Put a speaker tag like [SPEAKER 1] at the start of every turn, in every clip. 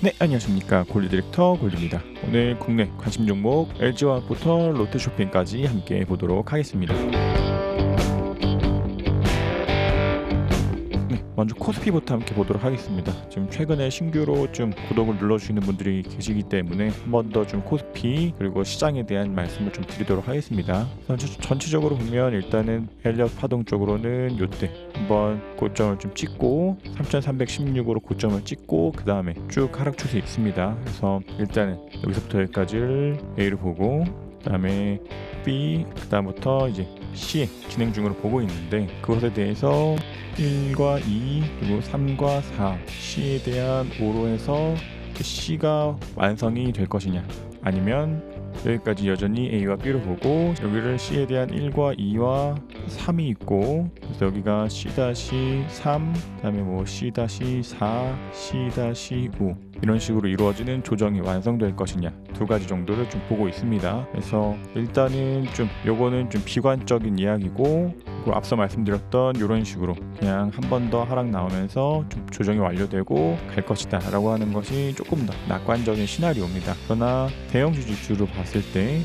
[SPEAKER 1] 네, 안녕하십니까. 골드 디렉터 골드입니다. 오늘 국내 관심 종목 LG화학부터 롯데쇼핑까지 함께 보도록 하겠습니다. 네, 먼저 코스피부터 함께 보도록 하겠습니다. 지금 최근에 신규로 좀 구독을 눌러주시는 분들이 계시기 때문에 한 번 더 좀 코스피 그리고 시장에 대한 말씀을 좀 드리도록 하겠습니다. 전체적으로 보면 일단은 엘리엇 파동 쪽으로는 요때 한번 고점을 좀 찍고 3316으로 고점을 찍고 그 다음에 쭉 하락 추세 있습니다. 그래서 일단은 여기서부터 여기까지를 A를 보고 그 다음에 B 그 다음부터 이제 C의 진행 중으로 보고 있는데 그것에 대해서 1과 2 그리고 3과 4 C에 대한 O로 해서 C가 완성이 될 것이냐 아니면 여기까지 여전히 A와 B로 보고 여기를 C에 대한 1과 2와 3이 있고 그래서 여기가 C-3 그다음에 뭐 C-4, C-5 이런 식으로 이루어지는 조정이 완성될 것이냐 두 가지 정도를 좀 보고 있습니다. 그래서 일단은 좀 요거는 좀 비관적인 이야기고 그리고 앞서 말씀드렸던 이런 식으로 그냥 한 번 더 하락 나오면서 좀 조정이 완료되고 갈 것이다 라고 하는 것이 조금 더 낙관적인 시나리오입니다. 그러나 대형주 지수로 봤을 때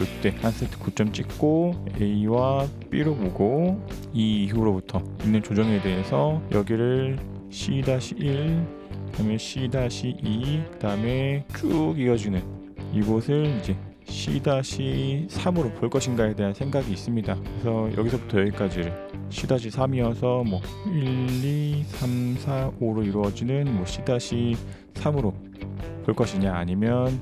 [SPEAKER 1] 이때 한 세트 고점 찍고 A와 B로 보고 이 이후로부터 있는 조정에 대해서 여기를 C-1 그다음에 C-2 그다음에 쭉 이어지는 이곳을 이제 C-3으로 볼 것인가에 대한 생각이 있습니다. 그래서 여기서부터 여기까지를 C-3이어서 뭐 1, 2, 3, 4, 5로 이루어지는 뭐 C-3으로 볼 것이냐 아니면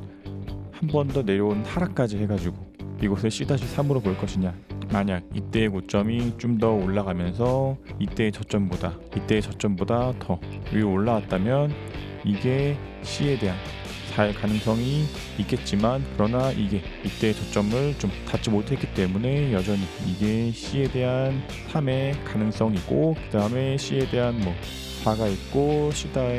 [SPEAKER 1] 한 번 더 내려온 하락까지 해가지고 이곳을 C-3으로 볼 것이냐 만약 이때의 고점이 좀 더 올라가면서 이때의 저점보다 더 위로 올라왔다면 이게 C에 대한 살 가능성이 있겠지만 그러나 이게 이때의 저점을 좀 닿지 못했기 때문에 여전히 이게 C에 대한 3의 가능성이고 그 다음에 C에 대한 뭐 4가 있고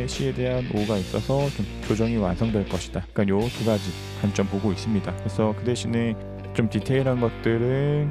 [SPEAKER 1] C에 대한 5가 있어서 좀 조정이 완성될 것이다. 그러니까 요 두 가지 관점 보고 있습니다. 그래서 그 대신에 좀 디테일한 것들은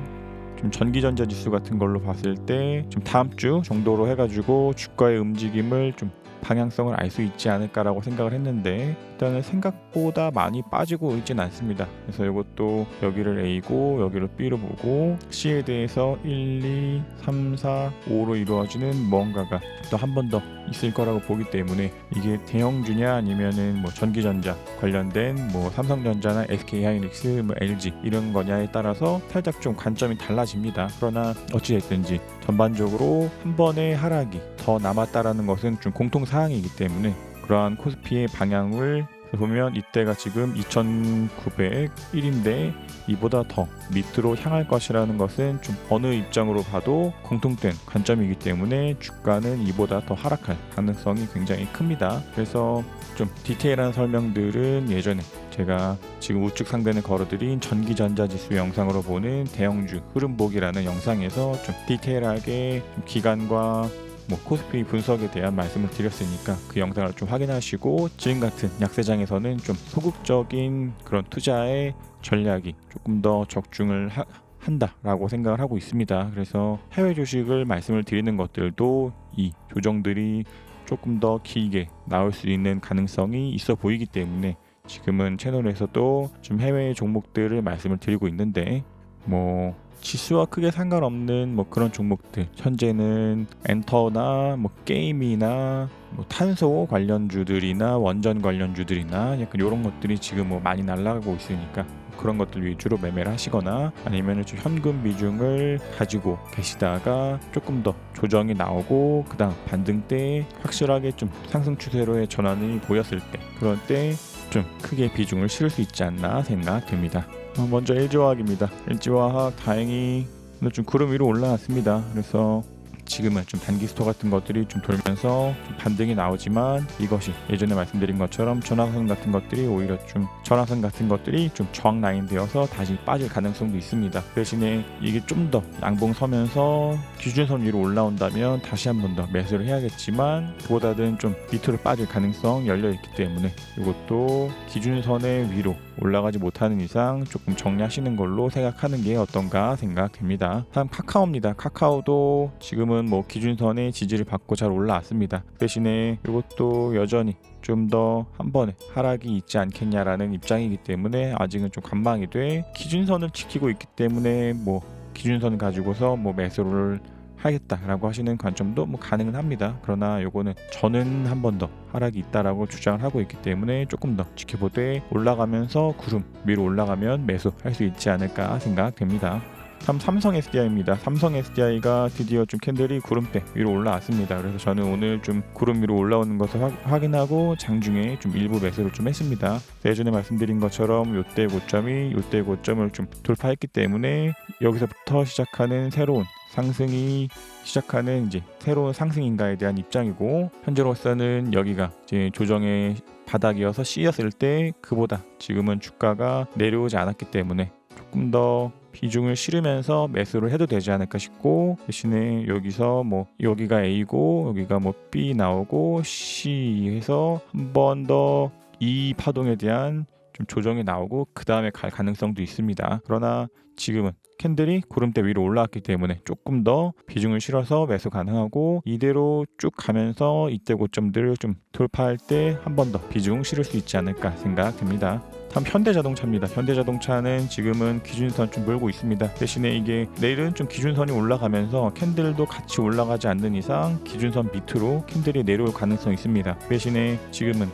[SPEAKER 1] 좀 전기전자 지수 같은 걸로 봤을 때 좀 다음 주 정도로 해가지고 주가의 움직임을 좀 방향성을 알 수 있지 않을까라고 생각을 했는데 일단은 생각보다 많이 빠지고 있진 않습니다. 그래서 이것도 여기를 A고 여기를 B로 보고 C에 대해서 1, 2, 3, 4, 5로 이루어지는 뭔가가 또 한 번 더 있을 거라고 보기 때문에 이게 대형주냐 아니면은 뭐 전기전자 관련된 뭐 삼성전자나 SK하이닉스, 뭐 LG 이런 거냐에 따라서 살짝 좀 관점이 달라집니다. 그러나 어찌됐든지 전반적으로 한 번의 하락이 더 남았다라는 것은 좀 공통 사항이기 때문에 그러한 코스피의 방향을 보면 이때가 지금 2901인데 이보다 더 밑으로 향할 것이라는 것은 좀 어느 입장으로 봐도 공통된 관점이기 때문에 주가는 이보다 더 하락할 가능성이 굉장히 큽니다. 그래서 좀 디테일한 설명들은 예전에 제가 지금 우측 상단에 걸어드린 전기전자지수 영상으로 보는 대형주 흐름보기라는 영상에서 좀 디테일하게 기간과 뭐 코스피 분석에 대한 말씀을 드렸으니까 그 영상을 좀 확인하시고 지금 같은 약세장에서는 좀 소극적인 그런 투자의 전략이 조금 더 적중을 한다라고 생각을 하고 있습니다. 그래서 해외 주식을 말씀을 드리는 것들도 이 조정들이 조금 더 길게 나올 수 있는 가능성이 있어 보이기 때문에 지금은 채널에서도 좀 해외 종목들을 말씀을 드리고 있는데 뭐 지수와 크게 상관없는 뭐 그런 종목들 현재는 엔터나 뭐 게임이나 뭐 탄소 관련주들이나 원전 관련주들이나 약간 이런 것들이 지금 뭐 많이 날아가고 있으니까 그런 것들 위주로 매매를 하시거나 아니면 좀 현금 비중을 가지고 계시다가 조금 더 조정이 나오고 그 다음 반등 때 확실하게 좀 상승 추세로의 전환이 보였을 때 그럴 때 좀 크게 비중을 실을 수 있지 않나 생각됩니다. 먼저 LG화학입니다. LG화학 다행히 좀 구름 위로 올라왔습니다. 그래서 지금은 좀 단기 스토 같은 것들이 좀 돌면서 좀 반등이 나오지만 이것이 예전에 말씀드린 것처럼 전화선 같은 것들이 오히려 좀 저항 라인 되어서 다시 빠질 가능성도 있습니다. 대신에 이게 좀 더 양봉 서면서 기준선 위로 올라온다면 다시 한 번 더 매수를 해야겠지만 그보다는 좀 밑으로 빠질 가능성 열려 있기 때문에 이것도 기준선의 위로 올라가지 못하는 이상 조금 정리하시는 걸로 생각하는 게 어떤가 생각됩니다. 다음 카카오입니다. 카카오도 지금은 구름은 뭐 기준선의 지지를 받고 잘 올라왔습니다. 대신에 이것도 여전히 좀 더 한 번에 하락이 있지 않겠냐라는 입장이기 때문에 아직은 좀 관망이 돼 기준선을 지키고 있기 때문에 뭐 기준선 가지고서 뭐 매수를 하겠다라고 하시는 관점도 뭐 가능은 합니다. 그러나 요거는 저는 한 번 더 하락이 있다라고 주장을 하고 있기 때문에 조금 더 지켜보되 올라가면서 구름 위로 올라가면 매수할 수 있지 않을까 생각됩니다. 다음 삼성 SDI입니다. 삼성 SDI가 드디어 좀 캔들이 구름대 위로 올라왔습니다. 그래서 저는 오늘 좀 구름 위로 올라오는 것을 확인하고 장중에 좀 일부 매수를 좀 했습니다. 예전에 말씀드린 것처럼 요때 고점을 좀 돌파했기 때문에 여기서부터 시작하는 새로운 상승이 시작하는 이제 새로운 상승인가에 대한 입장이고, 현재로서는 여기가 이제 조정의 바닥이어서 C였을 때 그보다 지금은 주가가 내려오지 않았기 때문에 조금 더 비중을 실으면서 매수를 해도 되지 않을까 싶고, 대신에 여기서 뭐 여기가 A고 여기가 뭐 B 나오고 C 해서 한 번 더 이 파동에 대한 좀 조정이 나오고 그 다음에 갈 가능성도 있습니다. 그러나 지금은 캔들이 구름대 위로 올라왔기 때문에 조금 더 비중을 실어서 매수 가능하고, 이대로 쭉 가면서 이때 고점들을 좀 돌파할 때 한 번 더 비중 실을 수 있지 않을까 생각됩니다. 다음 현대자동차입니다. 현대자동차는 지금은 기준선 좀 몰고 있습니다. 대신에 이게 내일은 좀 기준선이 올라가면서 캔들도 같이 올라가지 않는 이상 기준선 밑으로 캔들이 내려올 가능성이 있습니다. 대신에 지금은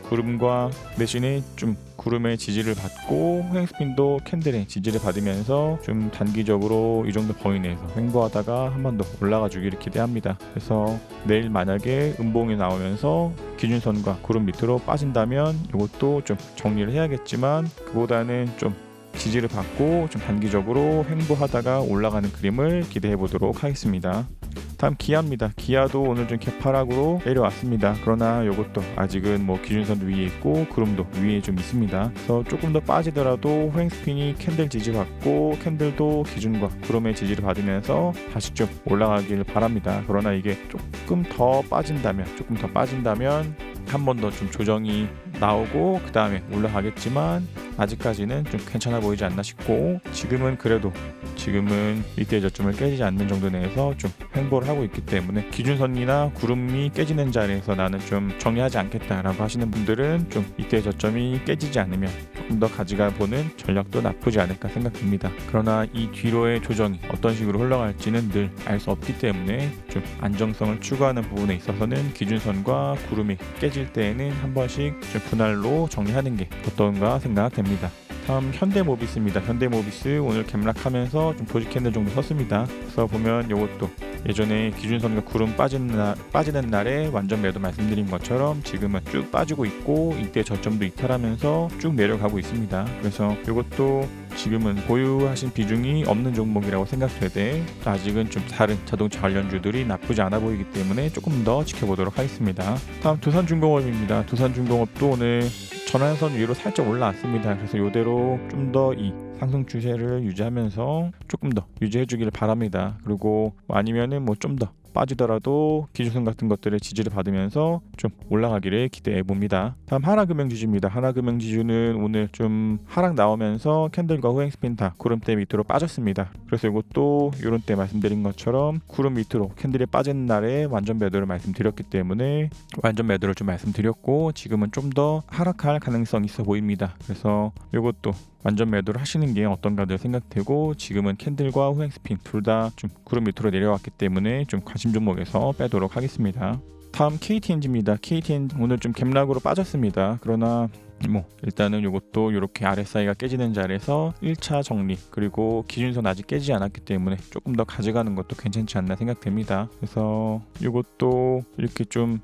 [SPEAKER 1] 대신에 좀 구름의 지지를 받고 후행스핀도 캔들의 지지를 받으면서 좀 단기적으로 이 정도 범위 내에서 횡보하다가 한 번 더 올라가 주기를 기대합니다. 그래서 내일 만약에 음봉이 나오면서 기준선과 구름 밑으로 빠진다면 이것도 좀 정리를 해야겠지만, 그보다는 좀 지지를 받고 좀 단기적으로 횡보하다가 올라가는 그림을 기대해 보도록 하겠습니다. 다음 기아입니다. 기아도 오늘 좀 개파락으로 내려왔습니다. 그러나 이것도 아직은 뭐 기준선 위에 있고 구름도 위에 좀 있습니다. 그래서 조금 더 빠지더라도 후행스핀이 캔들 지지받고 캔들도 기준과 구름의 지지를 받으면서 다시 좀 올라가길 바랍니다. 그러나 이게 조금 더 빠진다면 한 번 더 좀 조정이 나오고 그 다음에 올라가겠지만, 아직까지는 좀 괜찮아 보이지 않나 싶고, 지금은 이때 저점을 깨지지 않는 정도 내에서 좀 횡보를 하고 있기 때문에 기준선이나 구름이 깨지는 자리에서 나는 좀 정리하지 않겠다라고 하시는 분들은 좀 이때 저점이 깨지지 않으면 조금 더 가져가 보는 전략도 나쁘지 않을까 생각됩니다. 그러나 이 뒤로의 조정이 어떤 식으로 흘러갈지는 늘 알 수 없기 때문에 좀 안정성을 추구하는 부분에 있어서는 기준선과 구름이 깨질 때에는 한 번씩 좀 분할로 정리하는 게 어떤가 생각됩니다. 다음 현대모비스입니다. 현대모비스 오늘 갭락하면서 좀 도지 캔들 정도 섰습니다. 그래서 보면 이것도 예전에 기준선과 구름 빠지는 날에 완전 매도 말씀드린 것처럼 지금은 쭉 빠지고 있고 이때 저점도 이탈하면서 쭉 내려가고 있습니다. 그래서 이것도 지금은 보유하신 비중이 없는 종목이라고 생각되되 아직은 좀 다른 자동차 관련주들이 나쁘지 않아 보이기 때문에 조금 더 지켜보도록 하겠습니다. 다음 두산중공업입니다. 두산중공업도 오늘 전환선 위로 살짝 올라왔습니다. 그래서 이대로 좀 더 이 상승 추세를 유지하면서 조금 더 유지해 주기를 바랍니다. 그리고 아니면은 뭐 좀 더 빠지더라도 기준선 같은 것들의 지지를 받으면서 좀 올라가기를 기대해 봅니다. 다음 하나금융지주입니다. 하나금융지주는 오늘 좀 하락 나오면서 캔들과 후행스핀 다 구름대 밑으로 빠졌습니다. 그래서 이것도 이런 때 말씀드린 것처럼 구름 밑으로 캔들이 빠진 날에 완전 매도를 말씀드렸기 때문에 완전 매도를 좀 말씀드렸고, 지금은 좀 더 하락할 가능성이 있어 보입니다. 그래서 이것도 완전 매도를 하시는 게 어떤가들 생각되고, 지금은 캔들과 후행스핀 둘 다 좀 구름 밑으로 내려왔기 때문에 좀 관심 종목에서 빼도록 하겠습니다. 다음 KTNG입니다. KTNG 오늘 좀 갭락으로 빠졌습니다. 그러나 뭐 일단은 이것도 이렇게 RSI가 깨지는 자리에서 1차 정리, 그리고 기준선 아직 깨지지 않았기 때문에 조금 더 가져가는 것도 괜찮지 않나 생각됩니다. 그래서 이것도 이렇게 좀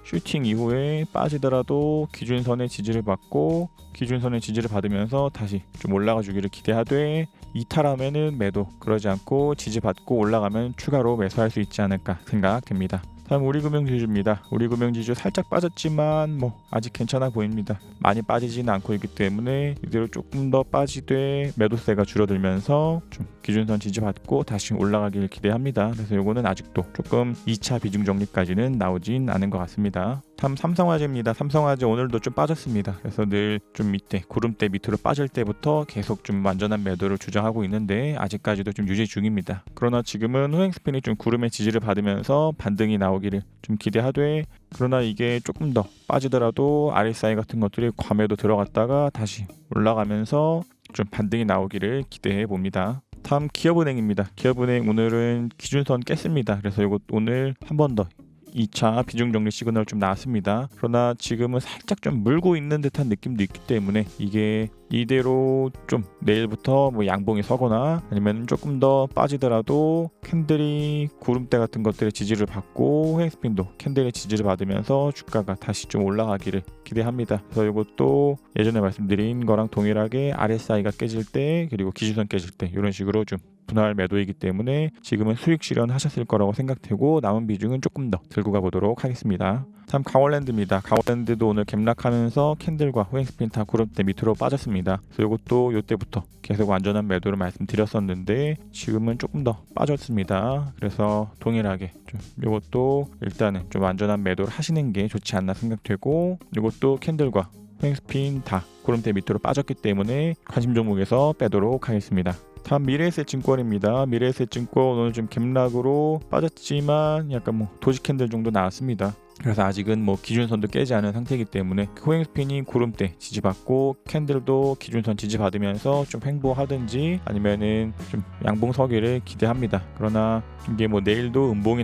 [SPEAKER 1] 슈팅 이후에 빠지더라도 기준선의 지지를 받고 기준선의 지지를 받으면서 다시 좀 올라가 주기를 기대하되, 이탈하면은 매도, 그러지 않고 지지받고 올라가면 추가로 매수할 수 있지 않을까 생각됩니다. 다음 우리금융지주입니다. 우리금융지주 살짝 빠졌지만 아직 괜찮아 보입니다. 많이 빠지지는 않고 있기 때문에 이대로 조금 더 빠지되 매도세가 줄어들면서 좀 기준선 지지받고 다시 올라가길 기대합니다. 그래서 요거는 아직도 조금 2차 비중 정리까지는 나오진 않은 것 같습니다. 다음 삼성화재입니다. 삼성화재 오늘도 좀 빠졌습니다. 그래서 늘 좀 밑에 구름대 밑으로 빠질 때부터 계속 좀 완전한 매도를 주장하고 있는데 아직까지도 좀 유지 중입니다. 그러나 지금은 후행스핀이 좀 구름의 지지를 받으면서 반등이 나오기를 좀 기대하되, 그러나 이게 조금 더 빠지더라도 RSI 같은 것들이 과매도 들어갔다가 다시 올라가면서 좀 반등이 나오기를 기대해 봅니다. 다음 기업은행입니다. 기업은행 오늘은 기준선 깼습니다. 그래서 이거 오늘 한 번 더 2차 비중정리 시그널 좀 나왔습니다. 그러나 지금은 살짝 좀 물고 있는 듯한 느낌도 있기 때문에 이게 이대로 좀 내일부터 양봉이 서거나 아니면 조금 더 빠지더라도 캔들이 구름대 같은 것들의 지지를 받고 후행스핀도 캔들의 지지를 받으면서 주가가 다시 좀 올라가기를 기대합니다. 그래서 이것도 예전에 말씀드린 거랑 동일하게 RSI가 깨질 때 그리고 기준선 깨질 때 이런 식으로 좀 분할 매도이기 때문에 지금은 수익 실현하셨을 거라고 생각되고 남은 비중은 조금 더 들고 가보도록 하겠습니다. 다음 강원랜드입니다. 강원랜드도 오늘 갭락하면서 캔들과 후행스핀 다 구름대 밑으로 빠졌습니다. 그래서 이것도 이때부터 계속 완전한 매도를 말씀드렸었는데 지금은 조금 더 빠졌습니다. 그래서 동일하게 좀 이것도 일단은 좀 완전한 매도를 하시는 게 좋지 않나 생각되고, 이것도 캔들과 후행스핀 다 구름대 밑으로 빠졌기 때문에 관심 종목에서 빼도록 하겠습니다. 다음 미래에셋증권입니다. 미래에셋증권 오늘 좀 갭락으로 빠졌지만 약간 도지 캔들 정도 나왔습니다. 그래서 아직은 기준선도 깨지 않은 상태이기 때문에 후행스핀이 구름대 지지받고 캔들도 기준선 지지받으면서 좀 횡보하든지 아니면은 좀 양봉 서기를 기대합니다. 그러나 이게 내일도 음봉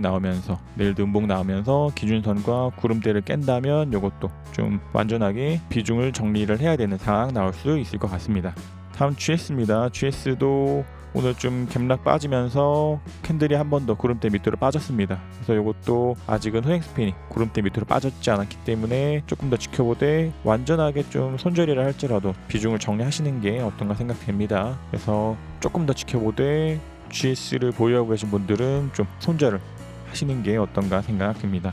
[SPEAKER 1] 나오면서 기준선과 구름대를 깬다면 이것도 좀 완전하게 비중을 정리를 해야 되는 상황 나올 수 있을 것 같습니다. 다음 GS입니다. GS도 오늘 좀 갭락 빠지면서 캔들이 한 번 더 구름대 밑으로 빠졌습니다. 그래서 이것도 아직은 후행스핀이 구름대 밑으로 빠졌지 않았기 때문에 조금 더 지켜보되 완전하게 좀 손절이라 할지라도 비중을 정리하시는 게 어떤가 생각됩니다. 그래서 조금 더 지켜보되 GS를 보유하고 계신 분들은 좀 손절을 하시는 게 어떤가 생각됩니다.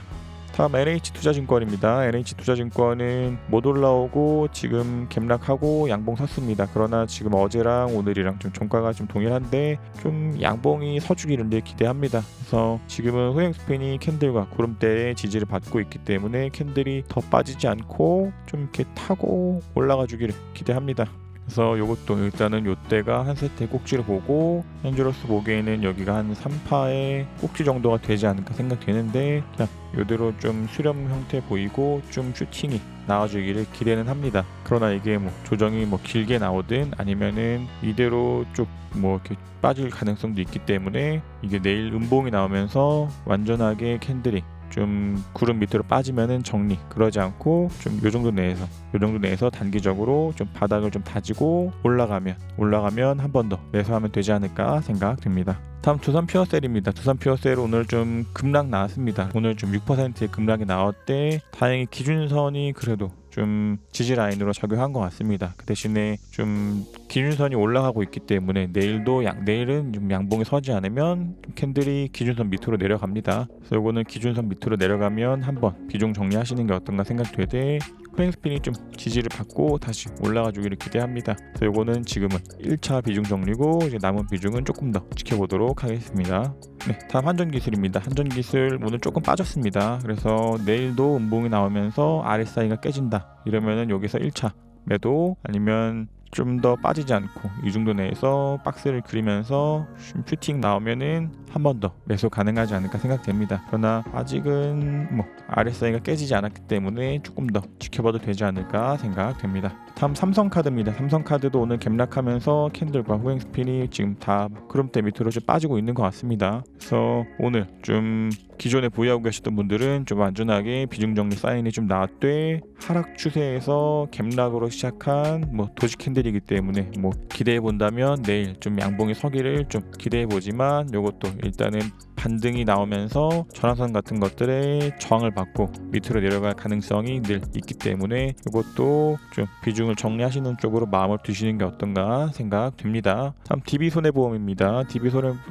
[SPEAKER 1] 다음 NH투자증권입니다. NH투자증권은 못 올라오고 지금 갭락하고 양봉 섰습니다. 그러나 지금 어제랑 오늘이랑 좀 종가가 좀 동일한데 좀 양봉이 서주기를 기대합니다. 그래서 지금은 후행스핀이 캔들과 구름대의 지지를 받고 있기 때문에 캔들이 더 빠지지 않고 좀 이렇게 타고 올라가 주기를 기대합니다. 그래서 이것도 일단은 요때가 한 세트의 꼭지를 보고 현재로서 보기에는 여기가 한 3파의 꼭지 정도가 되지 않을까 생각되는데 그냥 이대로 좀 수렴 형태 보이고 좀 슈팅이 나와주기를 기대는 합니다. 그러나 이게 조정이 길게 나오든 아니면은 이대로 쭉 이렇게 빠질 가능성도 있기 때문에 이게 내일 음봉이 나오면서 완전하게 캔들이 좀 구름 밑으로 빠지면은 정리, 그러지 않고 좀 요 정도 내에서 단기적으로 좀 바닥을 좀 다지고 올라가면 한 번 더 매수하면 되지 않을까 생각됩니다. 다음 두산 퓨어셀입니다. 두산 퓨어셀 오늘 좀 급락 나왔습니다. 오늘 좀 6%의 급락이 나왔대 다행히 기준선이 그래도 좀 지지 라인으로 작용한 것 같습니다. 그 대신에 좀 기준선이 올라가고 있기 때문에 내일은 좀 양봉이 서지 않으면 캔들이 기준선 밑으로 내려갑니다. 그래서 이거는 기준선 밑으로 내려가면 한번 비중 정리하시는 게 어떤가 생각되되 후행스핀이 좀 지지를 받고 다시 올라가 주기를 기대합니다. 그래서 이거는 지금은 1차 비중 정리고 이제 남은 비중은 조금 더 지켜보도록 하겠습니다. 네, 다음 한전기술입니다. 한전기술 오늘 조금 빠졌습니다. 그래서 내일도 음봉이 나오면서 RSI가 깨진다 이러면은 여기서 1차 매도 아니면 좀 더 빠지지 않고 이 정도 내에서 박스를 그리면서 슈팅 나오면은 한 번 더 매수 가능하지 않을까 생각됩니다. 그러나 아직은 RSI가 깨지지 않았기 때문에 조금 더 지켜봐도 되지 않을까 생각됩니다. 다음 삼성카드입니다. 삼성카드도 오늘 갭락하면서 캔들과 후행스핀이 지금 다 구름대 밑으로 좀 빠지고 있는 것 같습니다. 그래서 오늘 좀 기존에 보유하고 계셨던 분들은 좀 안전하게 비중정리 사인이 좀 나왔되 하락 추세에서 갭락으로 시작한 도지 캔들이기 때문에 기대해 본다면 내일 좀 양봉이 서기를 좀 기대해 보지만 이것도 일단은 반등이 나오면서 전환선 같은 것들의 저항을 받고 밑으로 내려갈 가능성이 늘 있기 때문에 이것도 좀 비중을 정리하시는 쪽으로 마음을 두시는 게 어떤가 생각됩니다. 다음 DB 손해보험입니다.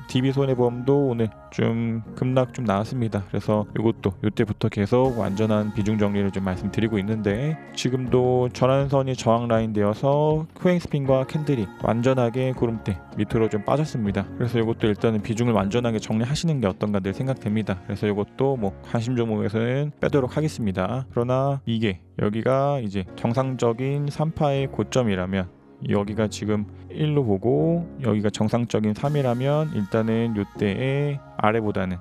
[SPEAKER 1] DB 손해보험도 오늘 좀 급락 좀 나왔습니다. 그래서 이것도 이때부터 계속 완전한 비중 정리를 좀 말씀드리고 있는데, 지금도 전환선이 저항 라인 되어서 후행 스핀과 캔들이 완전하게 구름대 밑으로 좀 빠졌습니다. 그래서 이것도 일단은 비중을 완전하게 정리하시는 게 어떤가 늘 생각됩니다. 그래서 이것도 뭐 관심 종목에서는 빼도록 하겠습니다. 그러나 이게 여기가 이제 정상적인 3파의 고점이라면, 여기가 지금 1로 보고 여기가 정상적인 3이라면 일단은 이때의 아래보다는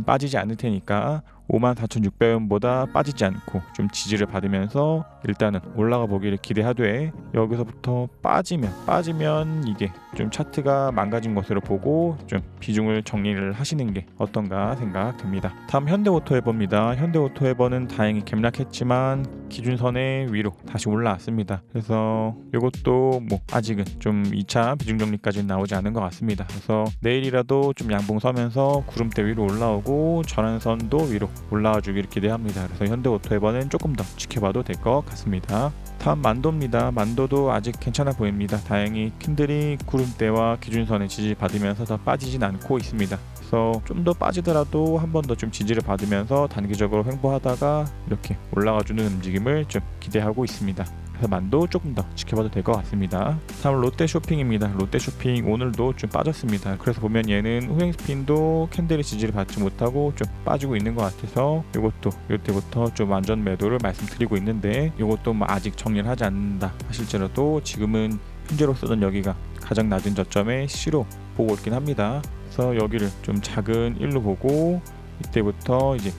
[SPEAKER 1] 빠지지 않을 테니까 54,600원보다 빠지지 않고 좀 지지를 받으면서 일단은 올라가 보기를 기대하되, 여기서부터 빠지면 이게 좀 차트가 망가진 것으로 보고 좀 비중을 정리를 하시는 게 어떤가 생각됩니다. 다음 현대오토해버입니다. 현대오토해버는 다행히 급락했지만 기준선의 위로 다시 올라왔습니다. 그래서 이것도 뭐 아직은 좀 2차 비중 정리까지는 나오지 않은 것 같습니다. 그래서 내일이라도 좀 양봉 서면서 구름대 위로 올라오고 전환선도 위로 올라와 주기를 기대합니다. 그래서 현대오토해버는 조금 더 지켜봐도 될 것 같습니다. 다음 만도입니다. 만도도 아직 괜찮아 보입니다. 다행히 캔들이 구름대와 기준선에 지지받으면서 더 빠지진 않고 있습니다. 그래서 좀 더 빠지더라도 한 번 더 좀 지지를 받으면서 단기적으로 횡보하다가 이렇게 올라가주는 움직임을 좀 기대하고 있습니다. 그래서 만도 조금 더 지켜봐도 될 것 같습니다. 다음 롯데쇼핑입니다. 롯데쇼핑 오늘도 좀 빠졌습니다. 그래서 보면 얘는 후행 스핀도 캔들의 지지를 받지 못하고 좀 빠지고 있는 것 같아서 이것도 이때부터 좀 완전 매도를 말씀드리고 있는데, 이것도 뭐 아직 정리를 하지 않는다 하실지라도 지금은 현재로서는 여기가 가장 낮은 저점에 C로 보고 있긴 합니다. 그래서 여기를 좀 작은 1로 보고 이때부터 이제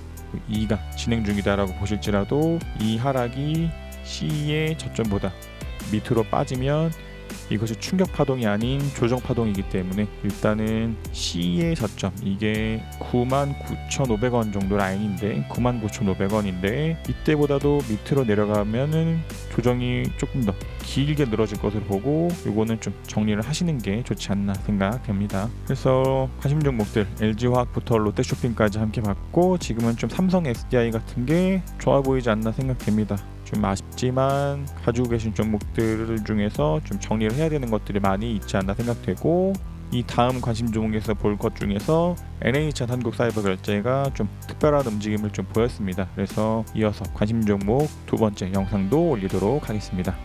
[SPEAKER 1] 2가 진행 중이다라고 보실지라도 이 하락이 C의 저점보다 밑으로 빠지면 이것이 충격 파동이 아닌 조정 파동이기 때문에 일단은 C의 저점, 이게 99,500원 정도 라인인데 99,500원인데 이때보다도 밑으로 내려가면은 조정이 조금 더 길게 늘어질 것으로 보고 이거는 좀 정리를 하시는 게 좋지 않나 생각됩니다. 그래서 관심 종목들 LG화학부터 롯데쇼핑까지 함께 봤고, 지금은 좀 삼성 SDI 같은 게 좋아 보이지 않나 생각됩니다. 좀 아쉽지만 가지고 계신 종목들 중에서 좀 정리를 해야 되는 것들이 많이 있지 않나 생각되고, 이 다음 관심 종목에서 볼 것 중에서 NHN 한국사이버결제가 좀 특별한 움직임을 좀 보였습니다. 그래서 이어서 관심 종목 두 번째 영상도 올리도록 하겠습니다.